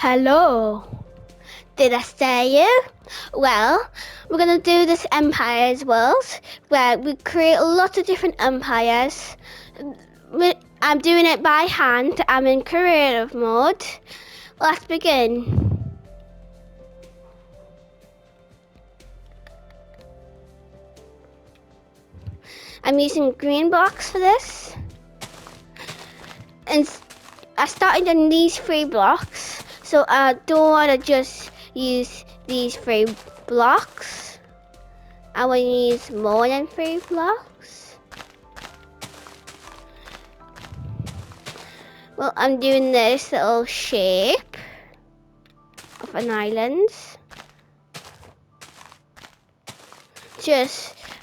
Hello. Did I say you? Well, we're gonna do this Empires World where we create a lot of different empires. I'm doing it by hand. I'm in creative mode. Let's begin. I'm using green blocks for this. And I started on these 3 blocks, so I don't want to just use these 3 blocks. I want to use more than 3 blocks. Well, I'm doing this little shape of an island.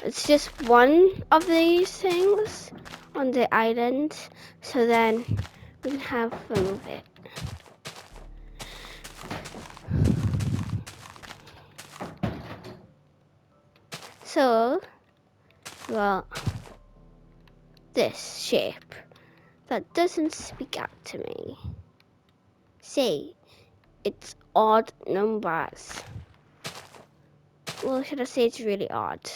It's just one of these things on the island, so then we can have fun with it. So, well, this shape that doesn't speak out to me. See, it's odd numbers. Well, should I say it's really odd?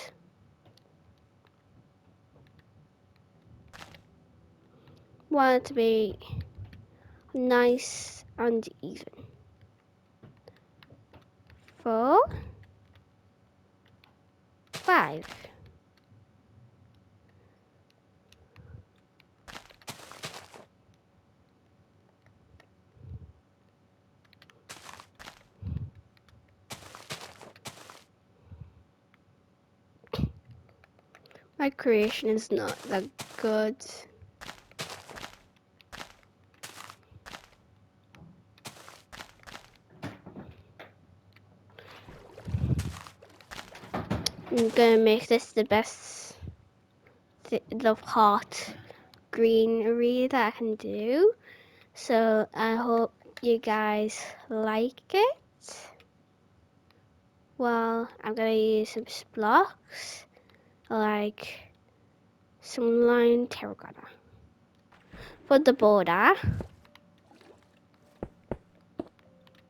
Want it to be nice and even. 4, 5. My creation is not that good. I'm gonna make this the best the hot greenery that I can do. So I hope you guys like it. Well, I'm gonna use some blocks, like some lime terracotta for the border,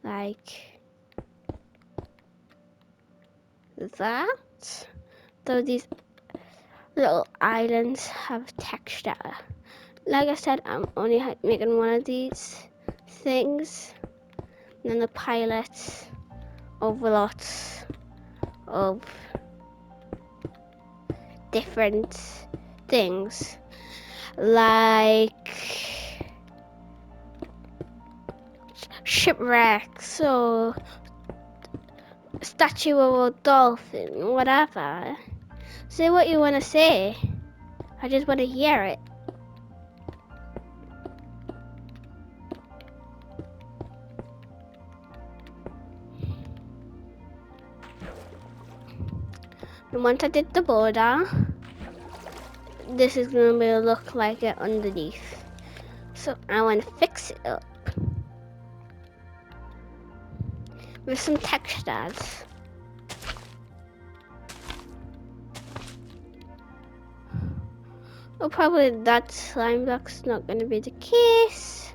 like that. So these little islands have texture. Like I said, I'm only making one of these things. And then the pilot over lots of different things. Like shipwrecks or statue of a dolphin, whatever. Say what you want to say. I just want to hear it. And once I did the border, this is going to look like it underneath. So I want to fix it up with some textures. Well, probably that slime block's not going to be the case.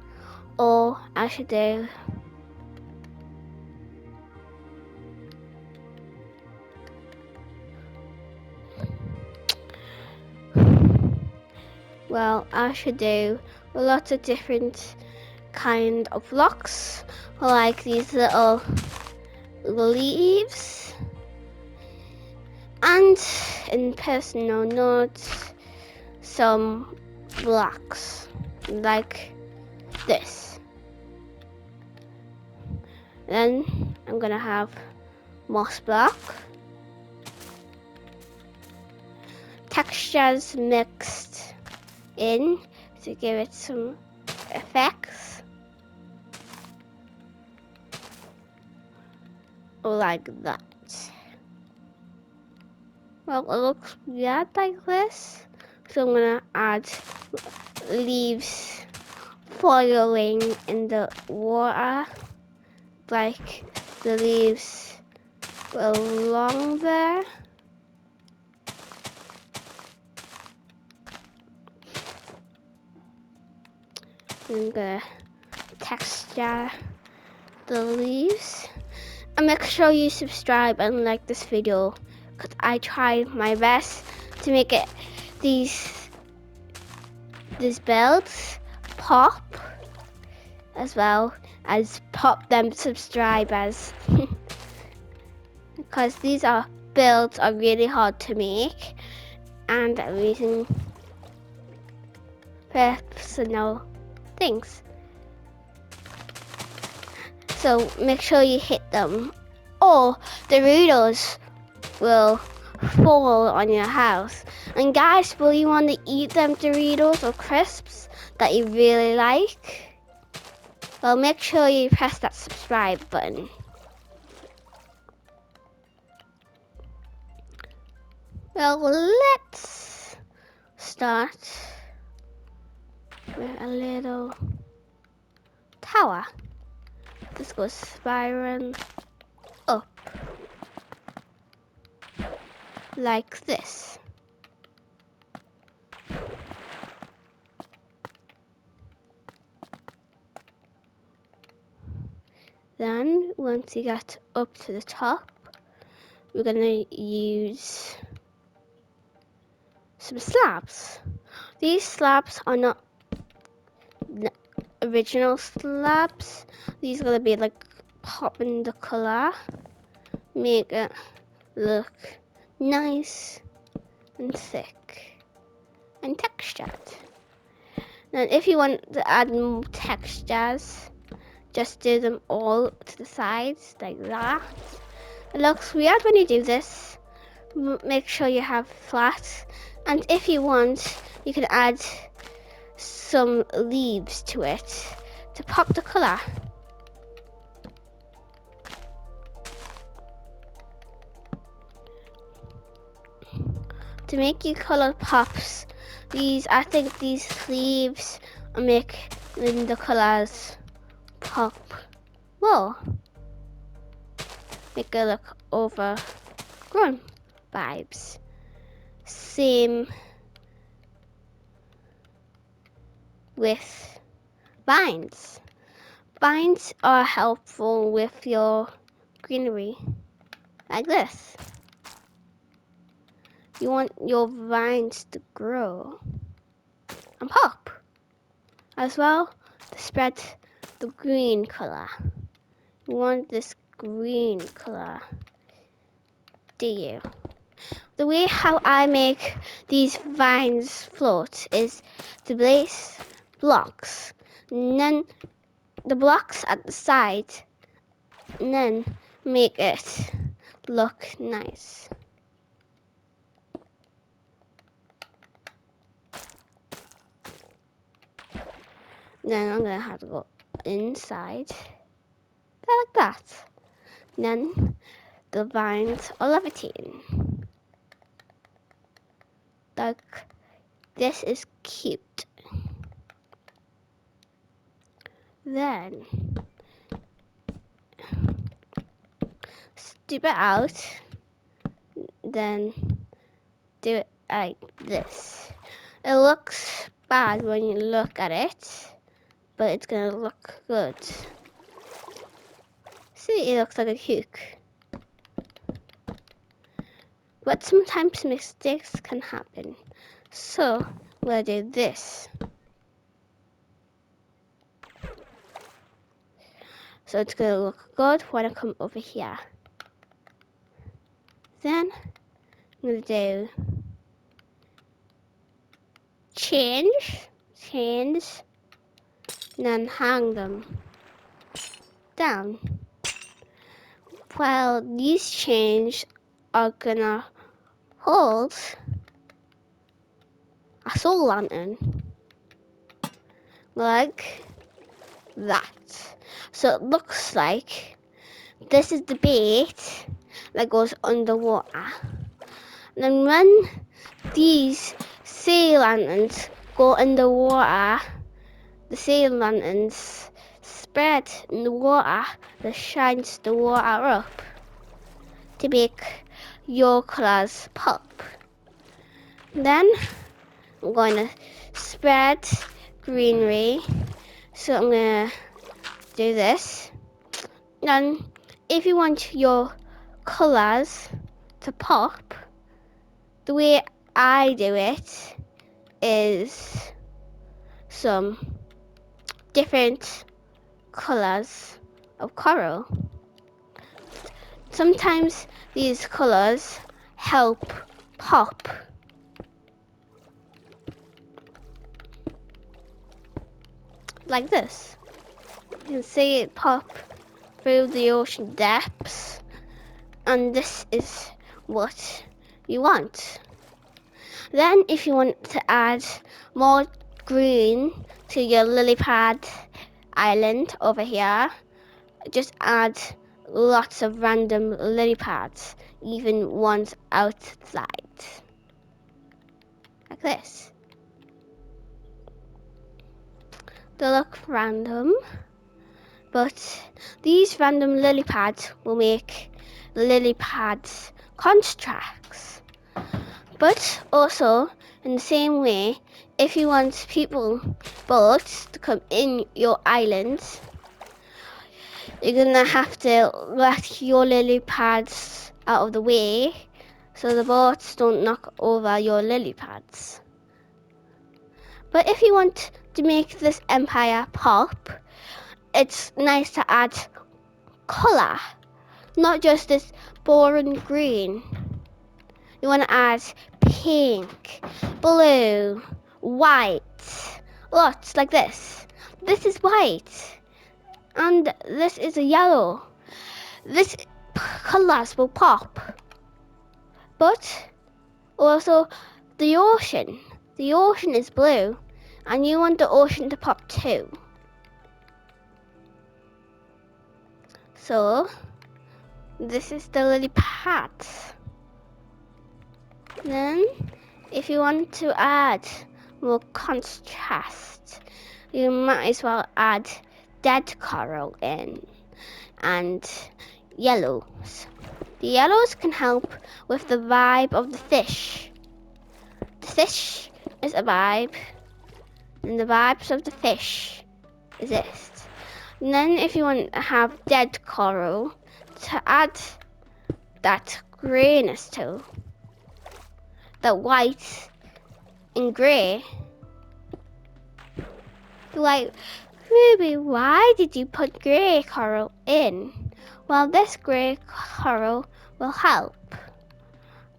Or I should do I should do a lot of different kind of blocks, like these little leaves. And in personal notes, some blocks like this. Then I'm gonna have moss block, textures mixed in to give it some effects, like that. Well, it looks weird like this, so I'm gonna add leaves foiling in the water, like the leaves belong there. I'm gonna texture the leaves. And make sure you subscribe and like this video, because I tried my best to make it these builds pop as well as pop them subscribers. Because these builds are really hard to make, and I'm using personal things. So make sure you hit them, or the Doritos will fall on your house. And guys, will you want to eat them Doritos or crisps that you really like? Well, make sure you press that subscribe button. Well, let's start with a little tower. This goes spiraling up like this. Then once you get up to the top, we're gonna use some slabs. These slabs are not the original slabs. These are gonna be like popping the color, make it look nice and thick and textured. Then if you want to add more textures, just do them all to the sides like that. It looks weird when you do this. Make sure you have flat, and if you want, you can add some leaves to it to pop the color. To make your color pops, I think these leaves are making the colors pop more. Make it look overgrown vibes. Same with vines. Vines are helpful with your greenery, like this. You want your vines to grow and pop as well to spread the green color. You want this green color, do you? The way how I make these vines float is to place blocks, and then the blocks at the side, and then make it look nice. Then I'm gonna have to go inside, like that. Then the vines are levitating. Like, this is cute. Then strip it out. Then do it like this. It looks bad when you look at it, but it's gonna look good. See, it looks like a hook. But sometimes mistakes can happen. So I'm gonna do this. So it's gonna look good when I come over here. Then I'm gonna do change, and then hang them down. Well, these chains are gonna hold a soul lantern like that. So it looks like this is the bait that goes underwater. And then when these sea lanterns go underwater, the sea lanterns spread in the water that shines the water up to make your colours pop. Then I'm going to spread greenery. So I'm going to do this. And if you want your colours to pop, the way I do it is some different colours of coral. Sometimes these colours help pop. Like this. You can see it pop through the ocean depths, and this is what you want. Then if you want to add more green to your lily pad island over here, just add lots of random lily pads, even ones outside, like this. They look random, but these random lily pads will make lily pads constructs. But also, in the same way, if you want boats to come in your island, you're gonna have to let your lily pads out of the way so the boats don't knock over your lily pads. But if you want to make this empire pop, it's nice to add colour, not just this boring green. You want to add pink, blue, white, lots like this. This is white, and this is a yellow. This colours will pop. But also the ocean. The ocean is blue, and you want the ocean to pop too. So this is the lily pads. Then, if you want to add more contrast, you might as well add dead coral in and yellows. The yellows can help with the vibe of the fish. The fish is a vibe, and the vibes of the fish exist. And then if you want to have dead coral, to add that greyness to, the white and grey. Like, Ruby, why did you put grey coral in? Well, this grey coral will help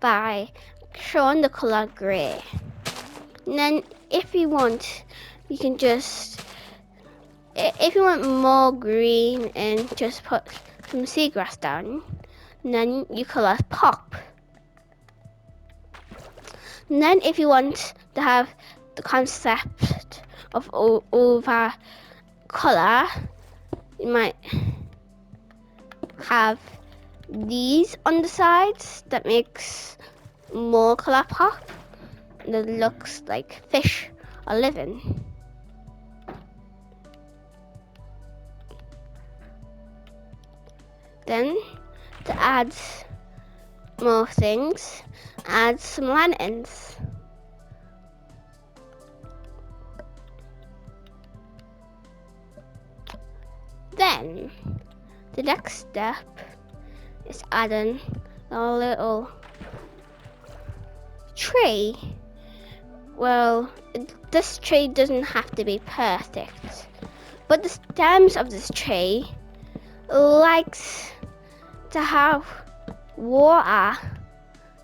by showing the colour grey. And then if you want, you can just, if you want more green, and just put some seagrass down, and then your colours pop. And then if you want to have the concept of over colour, you might have these on the sides that makes more colour pop, and it looks like fish are living. Then to add more things, add some lanterns. Then the next step is adding a little tree. Well, this tree doesn't have to be perfect, but the stems of this tree likes to have water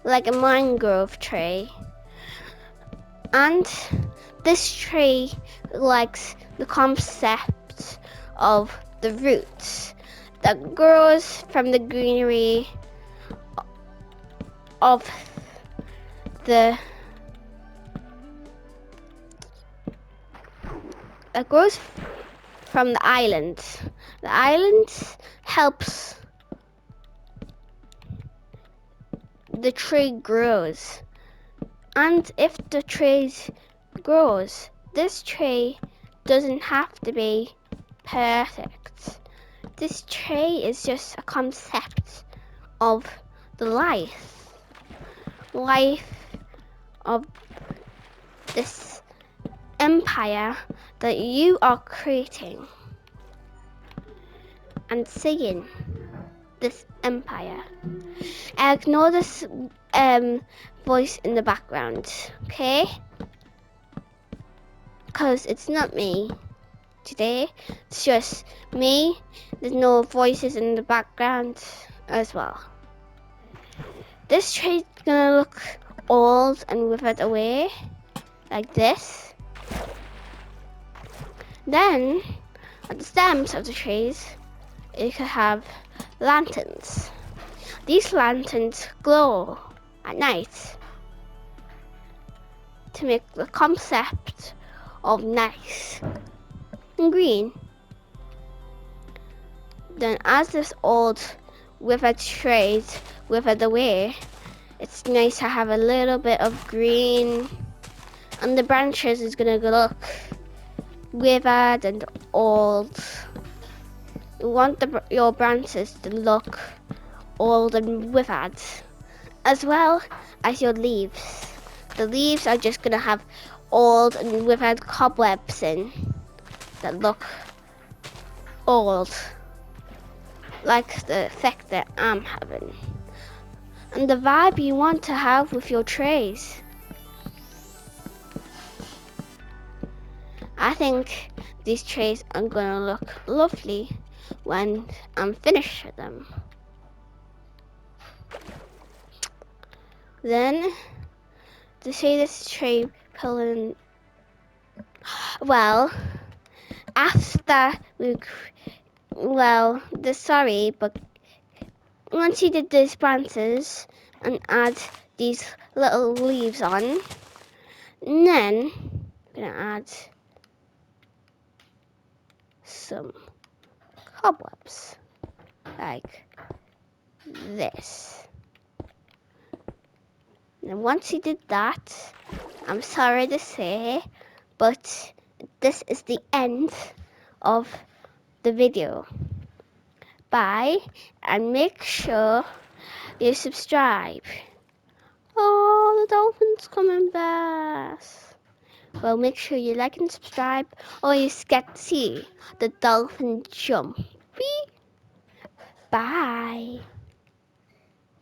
like a mangrove tree, and this tree likes the concept of the roots that grows from the greenery of that grows from the island. The island helps the tree grows, and if the tree grows, this tree doesn't have to be perfect. This tree is just a concept of the life of this empire that you are creating. and singing this empire. Ignore this voice in the background, okay? Because it's not me today. It's just me. There's no voices in the background as well. This tree is gonna look old and withered away, like this. Then, at the stems of the trees, you could have lanterns. These lanterns glow at night to make the concept of nice and green. Then as this old withered trees withered away, it's nice to have a little bit of green, and the branches is gonna look withered and old. You want your branches to look old and withered, as well as your leaves. The leaves are just gonna have old and withered cobwebs in that look old, like the effect that I'm having, and the vibe you want to have with your trays. I think these trays are gonna look lovely when I'm finished with them. Then, to say this tray pulling, well, after sorry, but once you did these branches and add these little leaves on, and then I'm gonna add some cobwebs like this. And once you did that, I'm sorry to say, but this is the end of the video. Bye, and make sure you subscribe. Oh, the dolphin's coming back. Well, make sure you like and subscribe, or you get to see the dolphin jump. Bye.